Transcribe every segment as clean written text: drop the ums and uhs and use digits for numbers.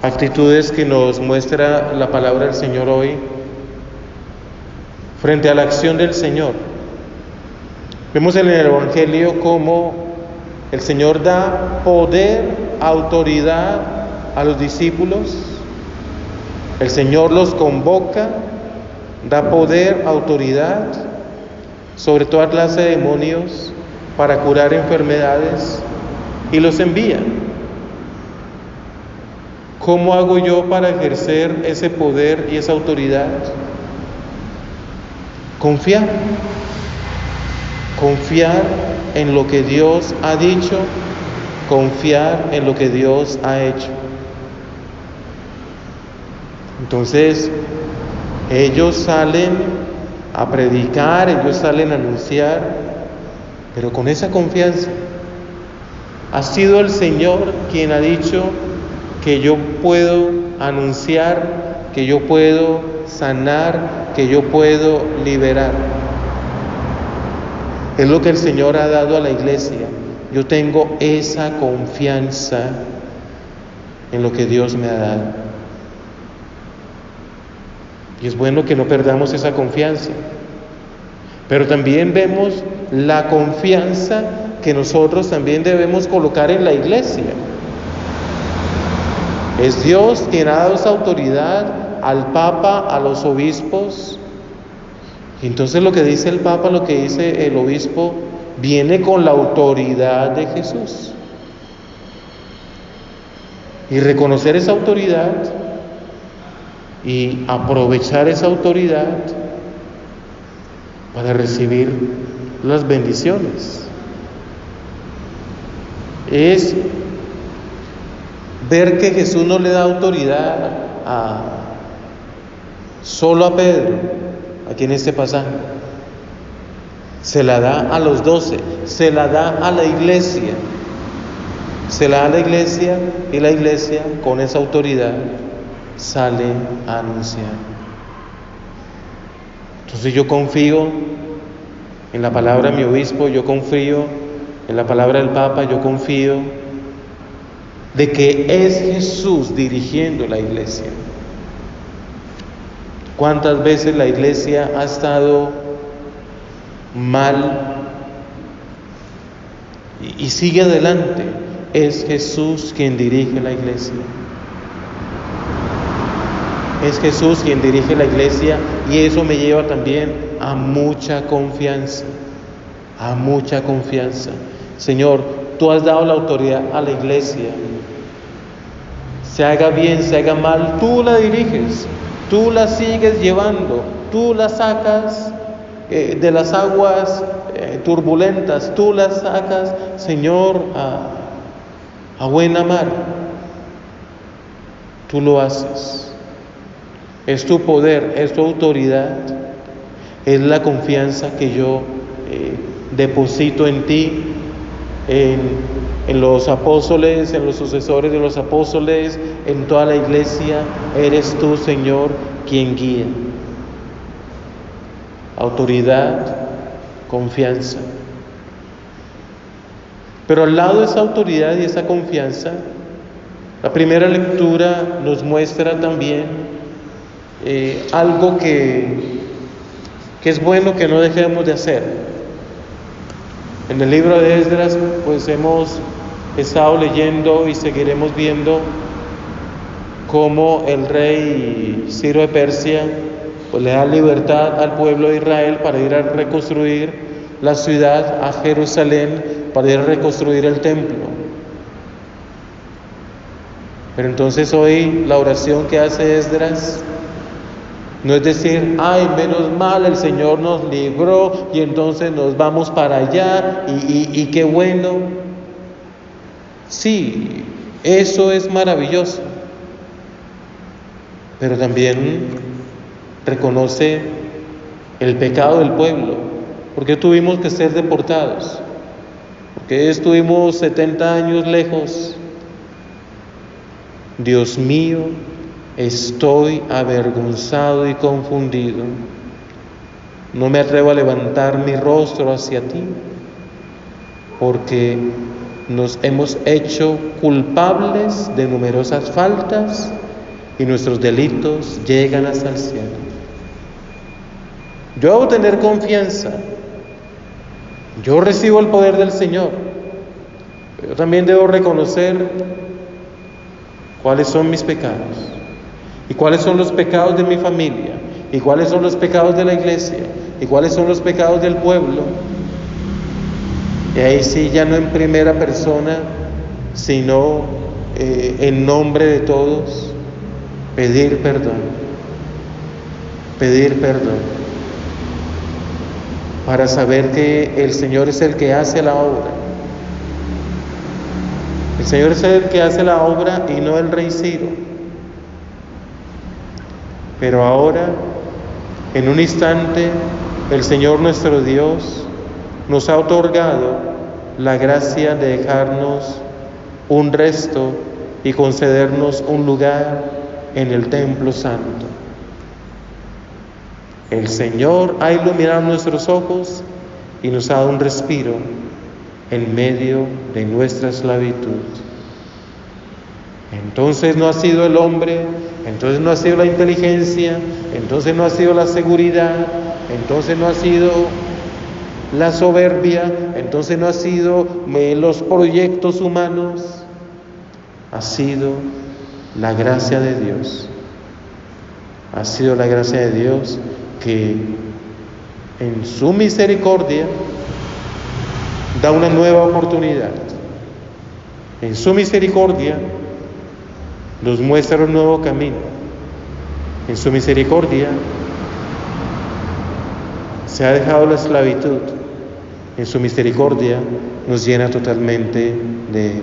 actitudes que nos muestra la palabra del Señor hoy frente a la acción del Señor. Vemos en el Evangelio cómo el Señor da poder, autoridad a los discípulos. El Señor los convoca, da poder, autoridad sobre toda clase de demonios para curar enfermedades y los envía. ¿Cómo hago yo para ejercer ese poder y esa autoridad? Confiar en lo que Dios ha dicho, confiar en lo que Dios ha hecho. Entonces, ellos salen a predicar, ellos salen a anunciar, pero con esa confianza. Ha sido el Señor quien ha dicho que yo puedo anunciar, que yo puedo sanar, que yo puedo liberar. Es lo que el Señor ha dado a la iglesia. Yo tengo esa confianza en lo que Dios me ha dado. Y es bueno que no perdamos esa confianza. Pero también vemos la confianza que nosotros también debemos colocar en la iglesia. Es Dios quien ha dado esa autoridad al Papa, a los obispos. Y entonces lo que dice el Papa, lo que dice el obispo, viene con la autoridad de Jesús. Y reconocer esa autoridad y aprovechar esa autoridad para recibir las bendiciones. Es ver que Jesús no le da autoridad solo a Pedro, aquí en este pasaje. Se la da a los 12, se la da a la iglesia. Se la da a la iglesia y la iglesia con esa autoridad sale a anunciar. Entonces yo confío en la palabra de mi obispo, yo confío en la palabra del Papa, yo confío de que es Jesús dirigiendo la iglesia. ¿Cuántas veces la iglesia ha estado mal y sigue adelante? Es Jesús quien dirige la iglesia. Es Jesús quien dirige la iglesia, y eso me lleva también a mucha confianza. A mucha confianza. Señor, tú has dado la autoridad a la iglesia. Se haga bien, se haga mal, tú la diriges. Tú la sigues llevando, tú la sacas de las aguas turbulentas, tú la sacas, Señor, a buena mar. Tú lo haces. Es tu poder, es tu autoridad, es la confianza que yo deposito en ti, en los apóstoles, en los sucesores de los apóstoles, en toda la iglesia. Eres tú, Señor, quien guía. Autoridad, confianza. Pero al lado de esa autoridad y esa confianza, la primera lectura nos muestra también algo que es bueno que no dejemos de hacer. En el libro de Esdras, pues hemos estado leyendo y seguiremos viendo cómo el rey Ciro de Persia pues le da libertad al pueblo de Israel para ir a reconstruir la ciudad, a Jerusalén, para ir a reconstruir el templo. Pero entonces hoy la oración que hace Esdras no es decir, ay, menos mal, el Señor nos libró y entonces nos vamos para allá y qué bueno. Sí, eso es maravilloso, pero también reconoce el pecado del pueblo. Porque tuvimos que ser deportados, porque estuvimos 70 años lejos. Dios mío, estoy avergonzado y confundido. No me atrevo a levantar mi rostro hacia ti, porque nos hemos hecho culpables de numerosas faltas y nuestros delitos llegan hasta el cielo. Yo debo tener confianza. Yo recibo el poder del Señor. Pero yo también debo reconocer cuáles son mis pecados y cuáles son los pecados de mi familia y cuáles son los pecados de la iglesia y cuáles son los pecados del pueblo. Y ahí sí, ya no en primera persona, sino en nombre de todos, pedir perdón, para saber que el Señor es el que hace la obra. El Señor es el que hace la obra y no el rey Ciro. Pero ahora, en un instante, el Señor nuestro Dios nos ha otorgado la gracia de dejarnos un resto y concedernos un lugar en el templo santo. El Señor ha iluminado nuestros ojos y nos ha dado un respiro en medio de nuestra esclavitud. Entonces no ha sido el hombre, entonces no ha sido la inteligencia, entonces no ha sido la seguridad, entonces no ha sido la soberbia, entonces no ha sido los proyectos humanos, ha sido la gracia de Dios. Ha sido la gracia de Dios que en su misericordia da una nueva oportunidad. En su misericordia nos muestra un nuevo camino. En su misericordia se ha dejado la esclavitud. En su misericordia nos llena totalmente de Él.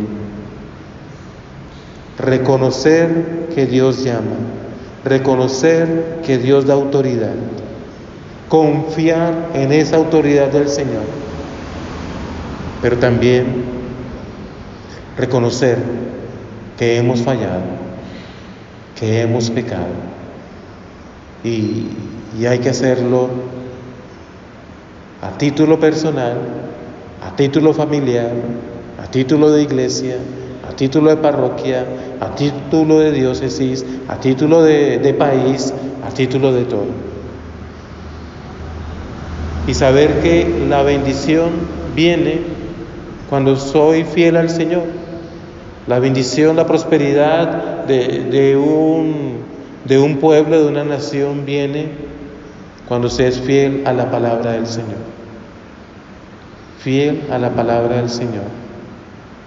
Reconocer que Dios llama, reconocer que Dios da autoridad, confiar en esa autoridad del Señor, pero también reconocer que hemos fallado, que hemos pecado, y hay que hacerlo a título personal, a título familiar, a título de iglesia, a título de parroquia, a título de diócesis, a título de país, a título de todo. Y saber que la bendición viene cuando soy fiel al Señor. La bendición, la prosperidad de un pueblo, de una nación, viene cuando se es fiel a la palabra del Señor. Fiel a la palabra del Señor.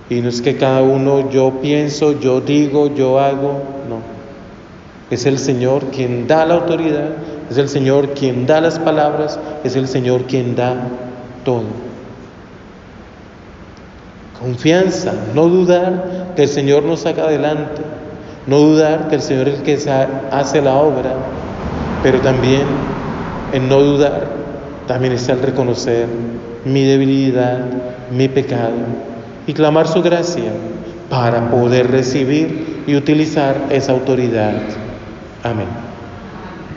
Y no es que cada uno, yo pienso, yo digo, yo hago, no. Es el Señor quien da la autoridad, es el Señor quien da las palabras, es el Señor quien da todo. Confianza, no dudar que el Señor nos saca adelante, no dudar que el Señor es el que hace la obra, pero también en no dudar, también está el reconocer mi debilidad, mi pecado, y clamar su gracia para poder recibir y utilizar esa autoridad. Amén.